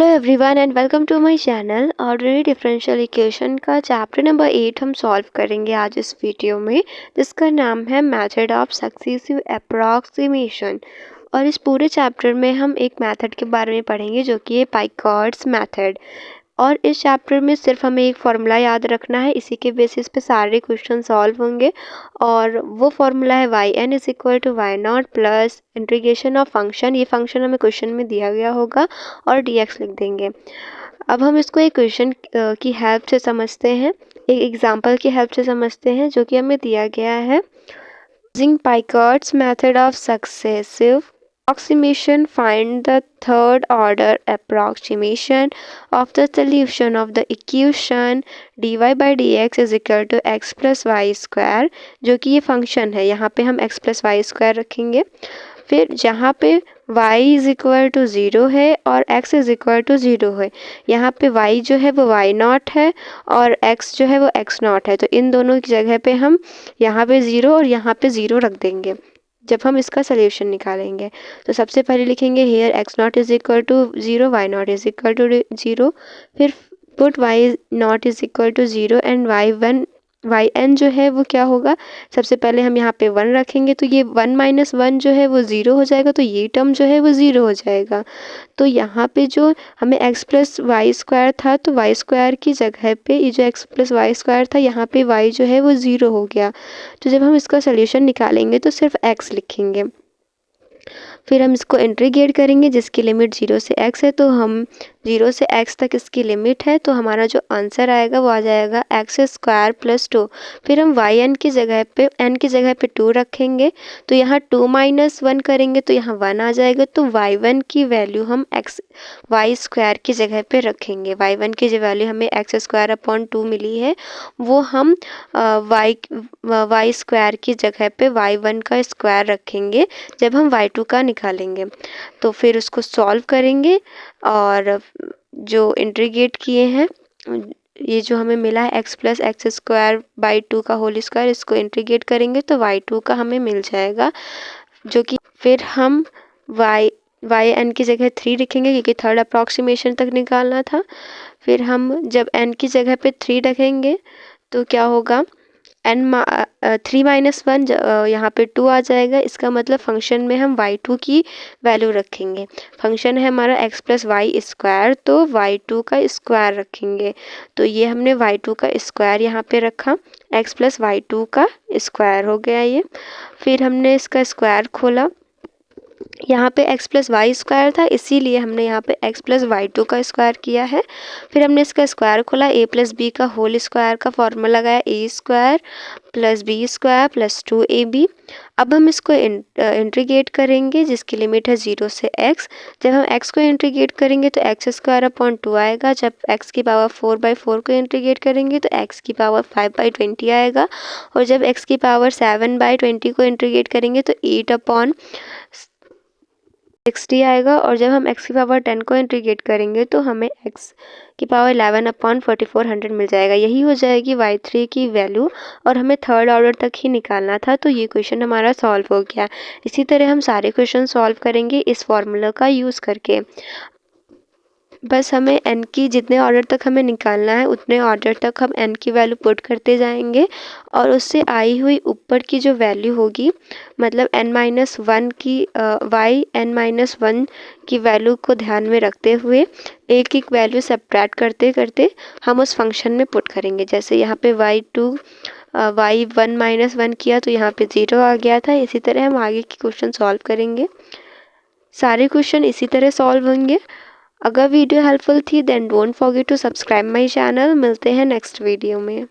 Hello everyone and welcome to my channel. Ordinary differential equation का chapter number 8 हम solve करेंगे आज इस वीडियो में, जिसका नाम है मेथड ऑफ सक्सेसिव अप्रॉक्सीमेशन। और इस पूरे चैप्टर में हम एक मेथड के बारे में पढ़ेंगे जो कि है पाइकार्ड्स मेथड। और इस चैप्टर में सिर्फ हमें एक फार्मूला याद रखना है, इसी के बेसिस पे सारे क्वेश्चन सॉल्व होंगे। और वो फार्मूला है y n is equal to y not plus integration of function. ये फंक्शन हमें क्वेश्चन में दिया गया होगा और डी एक्स लिख देंगे। अब हम इसको एक क्वेश्चन की हेल्प से समझते हैं, एक एग्जाम्पल की हेल्प से समझते हैं जो कि हमें दिया गया है। Using Picard's method of successive approximation, find the third order approximation of the solution of the equation dy by dx is equal to x plus y square, जो कि ये फंक्शन है। यहाँ पे हम x plus y square रखेंगे। फिर जहाँ पे y इज इक्वल टू 0 है और x इज इक्वल टू 0 है, यहाँ पे y जो है वो y नॉट है और x जो है वो x नॉट है। तो इन दोनों की जगह पे हम यहाँ पे 0 और यहाँ पे 0 रख देंगे जब हम इसका सॉल्यूशन निकालेंगे। तो सबसे पहले लिखेंगे here x not is equal to 0, y not is equal to 0। फिर put y not is equal to 0 and y n जो है वो क्या होगा, सबसे पहले हम यहाँ पे 1 रखेंगे तो ये 1 माइनस 1 जो है वो 0 हो जाएगा, तो ये टर्म जो है वो 0 हो जाएगा। तो यहाँ पे जो हमें x प्लस वाई स्क्वायर था, तो y स्क्वायर की जगह पे ये जो x प्लस वाई स्क्वायर था, यहाँ पे y जो है वो 0 हो गया। तो जब हम इसका सोल्यूशन निकालेंगे तो सिर्फ x लिखेंगे। फिर हम इसको इंटीग्रेट करेंगे जिसकी लिमिट 0 से x है, तो हम 0 से x तक इसकी लिमिट है, तो हमारा जो आंसर आएगा वो आ जाएगा एक्स स्क्वायर प्लस 2। फिर हम वाई एन की जगह पे 2 रखेंगे, तो यहाँ 2 माइनस 1 करेंगे तो यहाँ 1 आ जाएगा। तो y1 की वैल्यू हम वाई स्क्वायर की जगह पे रखेंगे। y1 की जो वैल्यू हमें एक्स स्क्वायर अपॉन 2 मिली है वो हम वाई स्क्वायर की जगह पे y1 का स्क्वायर रखेंगे जब हम y2 का निकालेंगे। तो फिर उसको सॉल्व करेंगे और जो इंटीग्रेट किए हैं, ये जो हमें मिला है x plus x square by 2 का होल स्क्वायर, इसको इंटीग्रेट करेंगे तो y2 का हमें मिल जाएगा, जो कि फिर हम वाई एन की जगह 3 लिखेंगे क्योंकि थर्ड अप्रॉक्सीमेशन तक निकालना था। फिर हम जब n की जगह पे 3 रखेंगे तो क्या होगा, 3 माइनस 1 यहाँ पे 2 आ जाएगा। इसका मतलब फंक्शन में हम y2 की वैल्यू रखेंगे। फंक्शन है हमारा x प्लस वाई स्क्वायर, तो y2 का स्क्वायर रखेंगे। तो ये हमने y2 का स्क्वायर यहाँ पे रखा, x प्लस y2 का स्क्वायर हो गया ये। फिर हमने इसका स्क्वायर खोला, यहाँ पे x प्लस वाई स्क्वायर था इसीलिए हमने यहाँ पे x प्लस वाई 2 का स्क्वायर किया है। फिर हमने इसका स्क्वायर खोला, a प्लस बी का होल स्क्वायर का फॉर्मूला लगाया, a square plus B square plus 2ab। अब हम इसको इंटीग्रेट करेंगे जिसकी लिमिट है 0 से x। जब हम x को इंटीग्रेट करेंगे तो एक्स स्क्वायर अपॉन 2 आएगा। जब x की पावर 4/4 को इंटीग्रेट करेंगे तो x की पावर 5/20 आएगा। और जब x की पावर 7/20 को इंटीग्रेट करेंगे तो 8/60 आएगा। और जब हम x की पावर 10 को इंटीग्रेट करेंगे तो हमें x की पावर 11/4400 मिल जाएगा। यही हो जाएगी y3 की वैल्यू, और हमें थर्ड ऑर्डर तक ही निकालना था, तो ये क्वेश्चन हमारा सॉल्व हो गया। इसी तरह हम सारे क्वेश्चन सॉल्व करेंगे इस फॉर्मूला का यूज़ करके। बस हमें n की जितने ऑर्डर तक हमें निकालना है उतने ऑर्डर तक हम n की वैल्यू पुट करते जाएंगे, और उससे आई हुई ऊपर की जो वैल्यू होगी, मतलब n-1 की yn-1 की वैल्यू को ध्यान में रखते हुए एक एक वैल्यू सब्ट्रैक्ट करते करते हम उस फंक्शन में पुट करेंगे। जैसे यहाँ पे y1 माइनस 1 किया तो यहाँ पे 0 आ गया था। इसी तरह हम आगे के क्वेश्चन सॉल्व करेंगे। सारे क्वेश्चन इसी तरह सॉल्व होंगे। अगर वीडियो हेल्पफुल थी then don't forget to subscribe my channel. मिलते हैं नेक्स्ट वीडियो में।